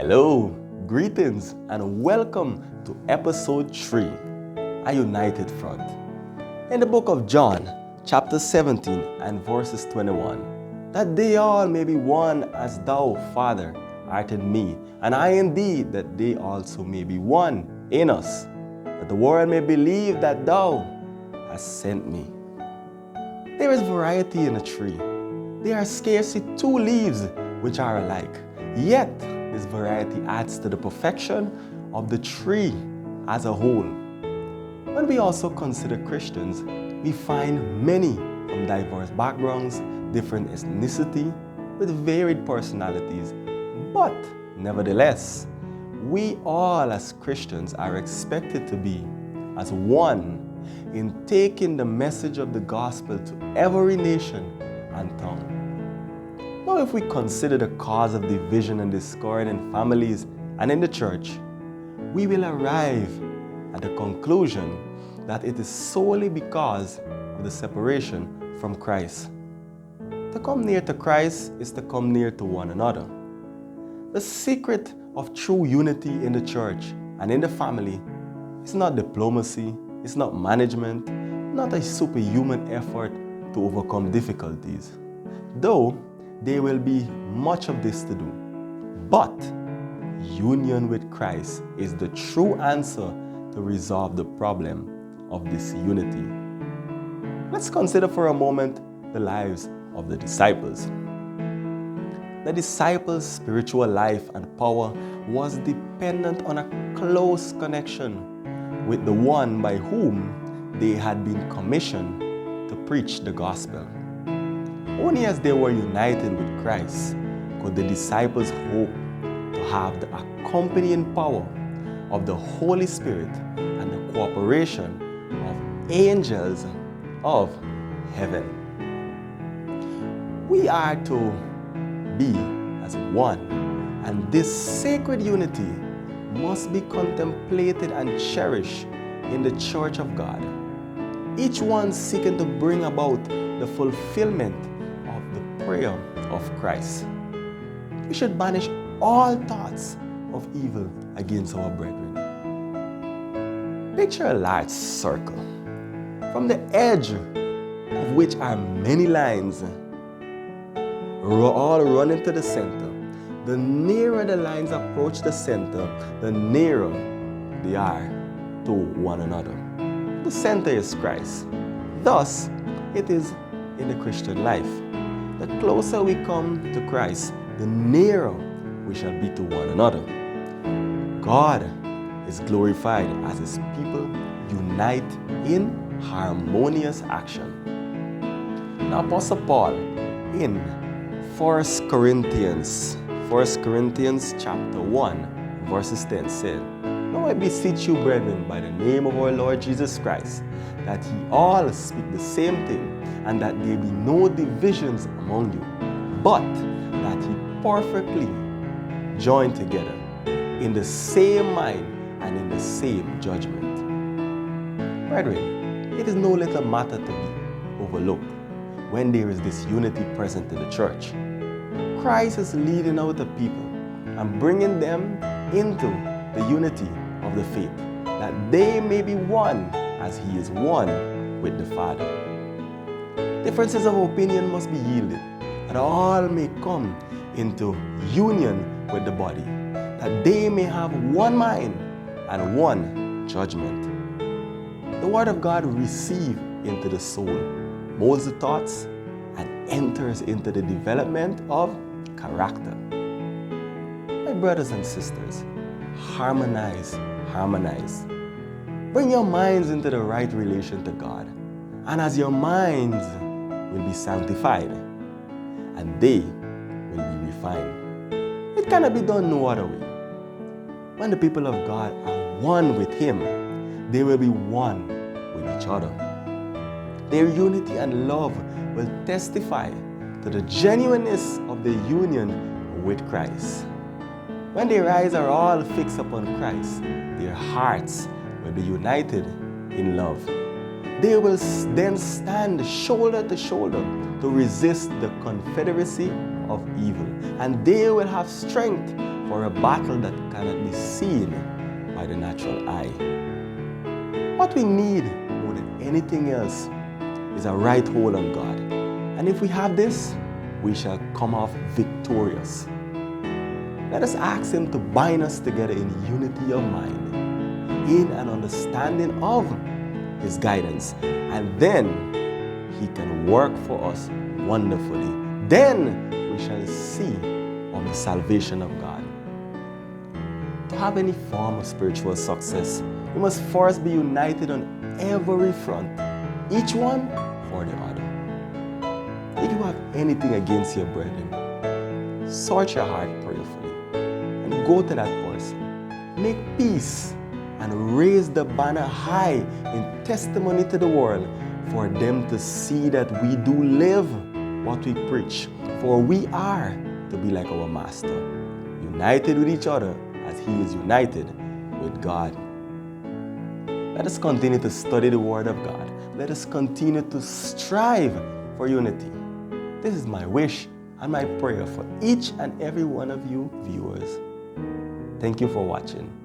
Hello, greetings, and welcome to episode 3, A United Front. In the book of John, chapter 17 and verses 21, that they all may be one as thou, Father, art in me, and I in thee, that they also may be one in us, that the world may believe that thou hast sent me. There is variety in a tree. There are scarcely 2 leaves which are alike, yet this variety adds to the perfection of the tree as a whole. When we also consider Christians, we find many from diverse backgrounds, different ethnicity, with varied personalities. But nevertheless, we all as Christians are expected to be as one in taking the message of the gospel to every nation and tongue. Now, if we consider the cause of division and discord in families and in the church, we will arrive at the conclusion that it is solely because of the separation from Christ. To come near to Christ is to come near to one another. The secret of true unity in the church and in the family is not diplomacy, it's not management, not a superhuman effort to overcome difficulties, though there will be much of this to do. But union with Christ is the true answer to resolve the problem of disunity. Let's consider for a moment the lives of the disciples. The disciples' spiritual life and power was dependent on a close connection with the one by whom they had been commissioned to preach the gospel. Only as they were united with Christ could the disciples hope to have the accompanying power of the Holy Spirit and the cooperation of angels of heaven. We are to be as one, and this sacred unity must be contemplated and cherished in the Church of God, each one seeking to bring about the fulfillment of the prayer of Christ. We should banish all thoughts of evil against our brethren. Picture a large circle, from the edge of which are many lines, all running to the center. The nearer the lines approach the center, the nearer they are to one another. The center is Christ. Thus, it is in the Christian life. The closer we come to Christ, the nearer we shall be to one another. God is glorified as His people unite in harmonious action. Now, Apostle Paul in 1 Corinthians chapter 1, verses 10 said, "Now I beseech you, brethren, by the name of our Lord Jesus Christ, that ye all speak the same thing, and that there be no divisions among you, but that ye perfectly join together in the same mind and in the same judgment." Brethren, it is no little matter to be overlooked when there is this unity present in the church. Christ is leading out the people and bringing them into the unity of the faith, that they may be one as He is one with the Father. Differences of opinion must be yielded, that all may come into union with the body, that they may have one mind and one judgment. The Word of God receives into the soul, molds the thoughts, and enters into the development of character. My brothers and sisters, harmonize. Bring your minds into the right relation to God, and as your minds will be sanctified, and they will be refined. It cannot be done no other way. When the people of God are one with Him, they will be one with each other. Their unity and love will testify to the genuineness of the union with Christ. When their eyes are all fixed upon Christ, their hearts will be united in love. They will then stand shoulder to shoulder to resist the confederacy of evil, and they will have strength for a battle that cannot be seen by the natural eye. What we need more than anything else is a right hold on God. And if we have this, we shall come off victorious. Let us ask Him to bind us together in unity of mind, in an understanding of His guidance, and then He can work for us wonderfully. Then we shall see of the salvation of God. To have any form of spiritual success, we must first be united on every front, each one for the other. If you have anything against your brethren, search your heart prayerfully and go to that person. Make peace and raise the banner high in testimony to the world for them to see that we do live what we preach, for we are to be like our Master, united with each other as He is united with God. Let us continue to study the Word of God. Let us continue to strive for unity. This is my wish and my prayer for each and every one of you viewers. Thank you for watching.